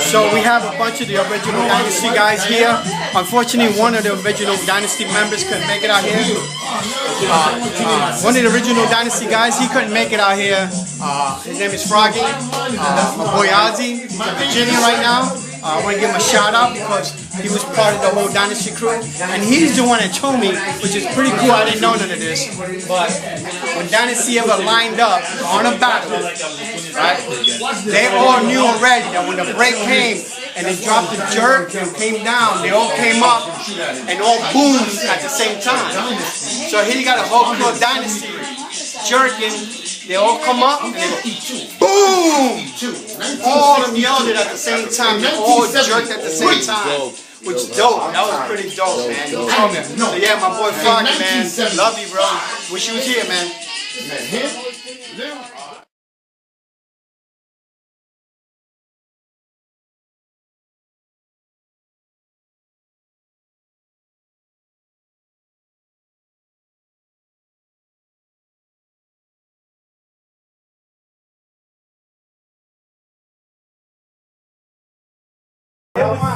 So we have a bunch of the original Dynasty guys here. Unfortunately, one of the original Dynasty members couldn't make it out here. One of the original Dynasty guys, he couldn't make it out here. His name is Froggy. My boy Ozzy. He's in Virginia right now. I want to give him a shout out because he was part of the whole Dynasty crew. And he's the one that told me, which is pretty cool, I didn't know none of this, but when Dynasty ever lined up on a battle, right, they all knew already that when the break came and they dropped the jerk and came down, they all came up and all boomed at the same time. So here you got a whole crew of Dynasty jerking. They all come up and they go, boom! All of them yelled it at the same time. They all jerked at the same time. Which is dope. That was pretty dope, man. So yeah, my boy Froggy, man. Love you, bro. Wish you was here, man.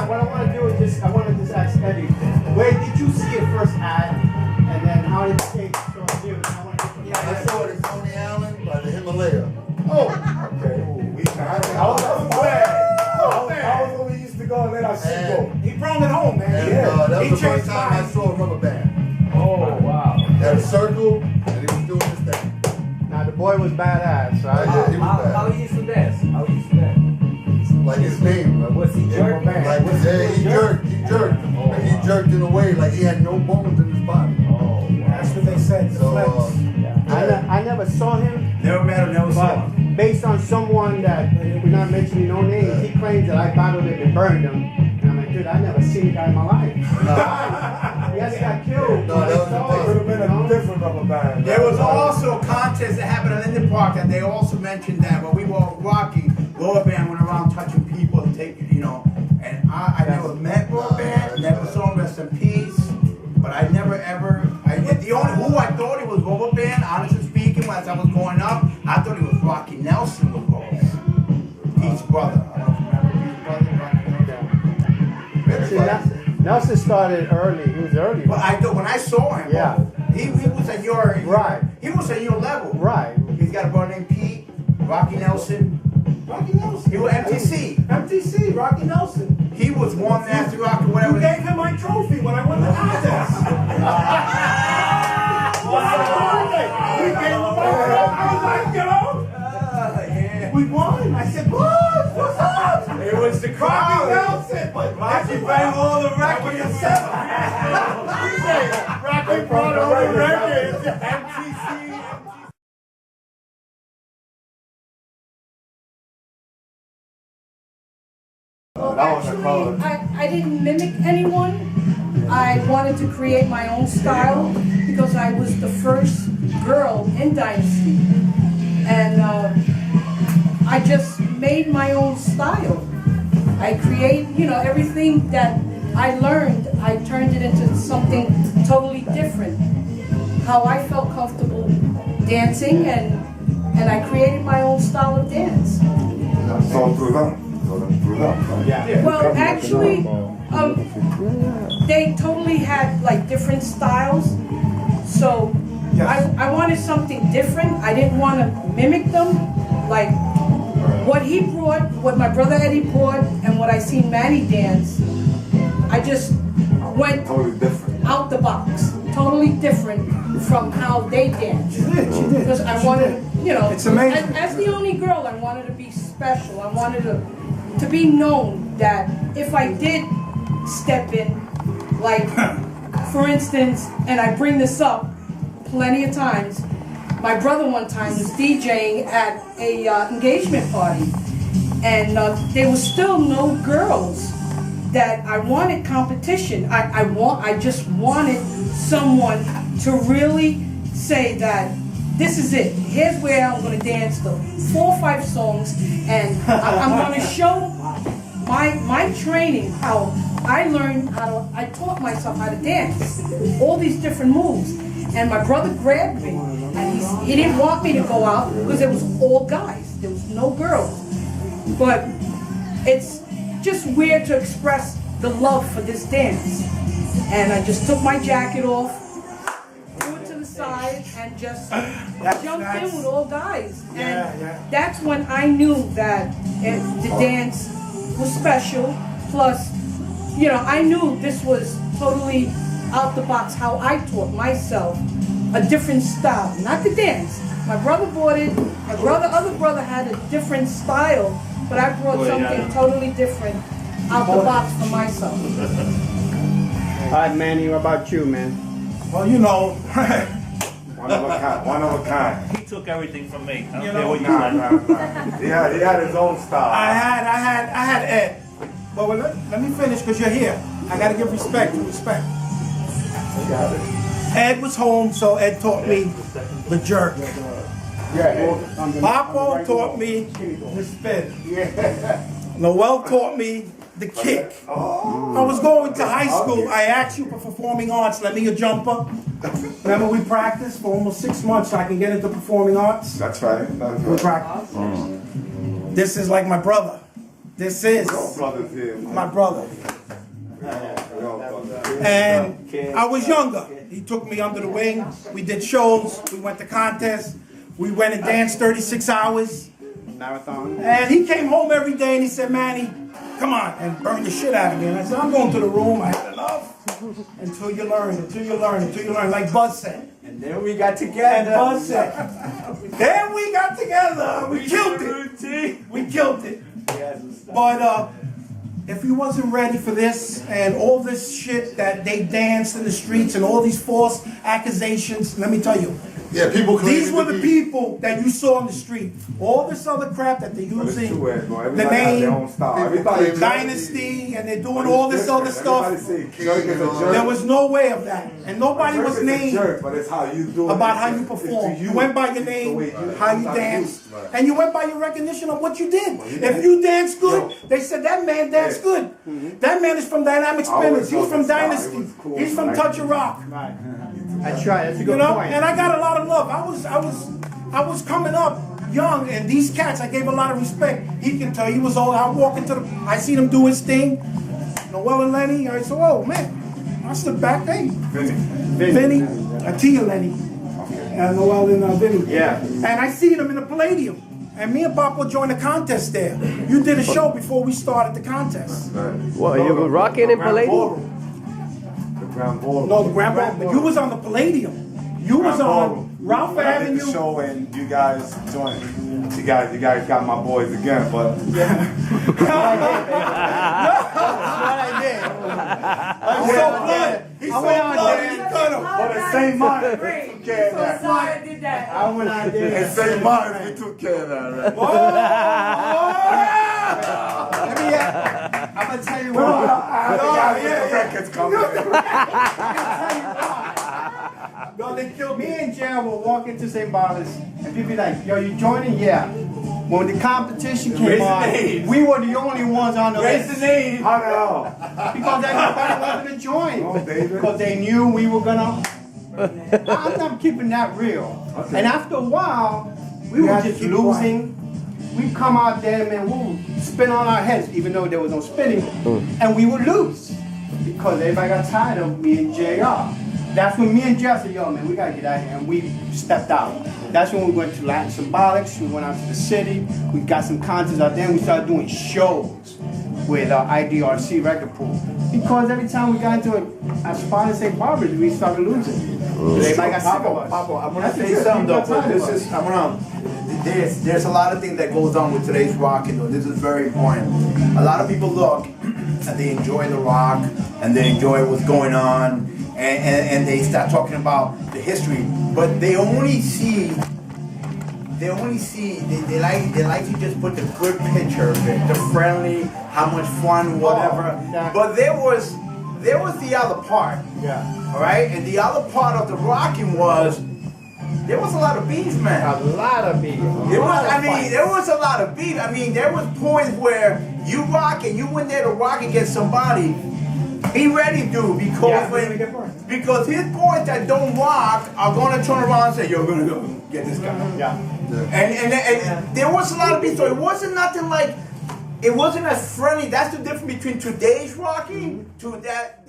What I want to do is just, I want to just ask Eddie, where did you see it first at, and then how did it change from you? I saw it in Coney Island by the Himalaya. Oh, okay. I was where we used to go and let our shit go. He brought it home, man. And, that was the first time I saw a rubber band. Oh, wow. He had a circle, and he was doing this thing. Now the boy was badass, right? Yeah, he was bad. How he used to dance? How he used to dance? Like his name. Was he jerking? Like, yeah, he jerked. He jerked. And he jerked in a way like he had no bones in his body. Oh, that's what they said. So, I never saw him. Never met him, never saw him. Based on someone that, we're not mentioning no names, he claims that I battled him and burned him. And I'm like, dude, I never seen a guy in my life. Yes, he got killed. No, that was would have been a different rubber band. There was also a contest that happened in the park that they also mentioned that when we were Rocky, Lower Band went around touching people and taking, you know, and I never met Lower Band, never saw him, rest in peace, but I never ever, the only who I thought he was Lower Band, honestly speaking, as I was growing up, I thought he was Rocky Nelson was Lower Band. Pete's brother. I don't remember Pete's brother. Nelson started early. He was early. But I thought when I saw him, yeah, he was at your right. He was at your level. Right. He's got a brother named Pete, Rocky Nelson. Rocky Nelson. He was MTC. MTC, Rocky Nelson. He was one Nasty Rock or whatever. You gave him my trophy when I won the contest. We gave him my trophy. I was like, you know, yeah. we won. I said, boys, what's up? It was the crowd. Rocky Nelson. Rocky brought all the records. Rocky brought all the records. MTC. Actually, I didn't mimic anyone. I wanted to create my own style because I was the first girl in Dynasty. And I just made my own style. I create, you know, everything that I learned, I turned it into something totally different. How I felt comfortable dancing, and I created my own style of dance. So through them. Yeah. Well, actually, they totally had like different styles. So I wanted something different. I didn't want to mimic them. Like what he brought, what my brother Eddie brought, and what I seen Manny dance, I just went Totally different. out the box. Totally different from how they dance. She did. Because I wanted, you know, It's amazing. as the only girl, I wanted to be special. I wanted to be known that if I did step in, like, for instance, and I bring this up plenty of times, my brother one time was DJing at a engagement party, and there was still no girls that I wanted competition. I just wanted someone to really say that this is it. Here's where I'm going to dance the 4 or 5 songs, and I'm going to show my training, how I learned I taught myself how to dance, all these different moves. And my brother grabbed me, and he didn't want me to go out because it was all guys. There was no girls. But it's just weird to express the love for this dance. And I just took my jacket off, threw it to the side, and just jumped in with all guys. And that's when I knew that the dance was special. Plus, you know, I knew this was totally out the box, how I taught myself a different style, not the dance. My brother bought it, my other brother had a different style, but I brought something totally different out the box for myself. All right, Manny, what about you, man? Well, you know, One of a kind. One of a kind. He took everything from me. I don't You care know, what you Nah. He had his own style. I had Ed. But let me finish because you're here. I got to give respect to respect. Ed was home, so Ed taught me the jerk. Papo taught me the spin. Noel taught me the kick. I was going to high school. I asked you for performing arts. Let me a jumper. Remember we practiced for almost 6 months so I can get into performing arts? That's right. We practiced. This is like my brother. This is my brother. And I was younger. He took me under the wing. We did shows. We went to contests. We went and danced 36 hours. Marathon. And he came home every day and he said, Manny, come on, and burn the shit out of me. And I said, I'm going to the room. I had enough. Until you learn, like Buzz said. And then we got And together. Buzz said, then we got together. We killed it. We killed it. But if he wasn't ready for this and all this shit that they danced in the streets and all these false accusations, let me tell you, Yeah, people these were the people that you saw on the street. All this other crap that they're using, the name, Dynasty, and they're doing all this other stuff. There was no way of that. And nobody was named about how you perform. You went by your name, how you danced, and you went by your recognition of what you did. If you danced good, they said that man danced good. That man is from Dynamic Spinners. He's from Dynasty. He's from UpRock. That's right. That's a You good know, point. and I got a lot of love. I was coming up young, and these cats, I gave a lot of respect. He can tell he was all. I walk into I see him do his thing. Noel and Lenny. I said, oh man. I stood back, hey, Vinny, Atia Lenny, and Noel and Vinny. Yeah. And I see them in the Palladium. And me and Papa joined a contest there. You did a show before we started the contest. What, you were rocking in Palladium? No, the Grand Ballroom. But you was on the Palladium. You was on Ralph I did the Avenue. show and you guys joined. You guys got my boys again, but He's so blood. He's so bloody. He cut him. but the same mind, we took care of So that. sorry I did that. I went out there. And same mind, we took care of that, right? Let me, I'm gonna tell you what. The records coming. No, they killed me and Jan will walk into St. Bartlett's and people be like, yo, you joining? Yeah. When the competition came on, we were the only ones on the list. How the hell? Because everybody wanted to join. No, David. Because they knew we were gonna. I'm keeping that real. And after a while, we were just losing. We'd come out there, man, we would spin on our heads, even though there was no spinning, and we would lose. Because everybody got tired of me and JR. That's when me and Jeff said, yo, man, we gotta get out here, and we stepped out. That's when we went to Latin Symbolics, we went out to the city, we got some concerts out there, and we started doing shows with our IDRC record pool. Because every time we got into a spot in St. Barbara's, we started losing. Everybody got sick of us. Papa, I want to say something though, but this is, there's a lot of things that goes on with today's rocking though. This is very important. A lot of people look and they enjoy the rock and they enjoy what's going on and they start talking about the history, but they like to just put the good picture of it, the friendly, how much fun, whatever. But there was the other part. Yeah. All right, and the other part of the rocking was there was a lot of beef, man. A lot of people. There was a lot of beef. I mean, there was points where you rock and you went there to rock against somebody. He ready, dude, because his boys that don't rock are gonna turn around and say, "You're gonna go get this guy." Yeah. And there was a lot of beef. So it wasn't nothing like it wasn't as friendly. That's the difference between today's rocking to that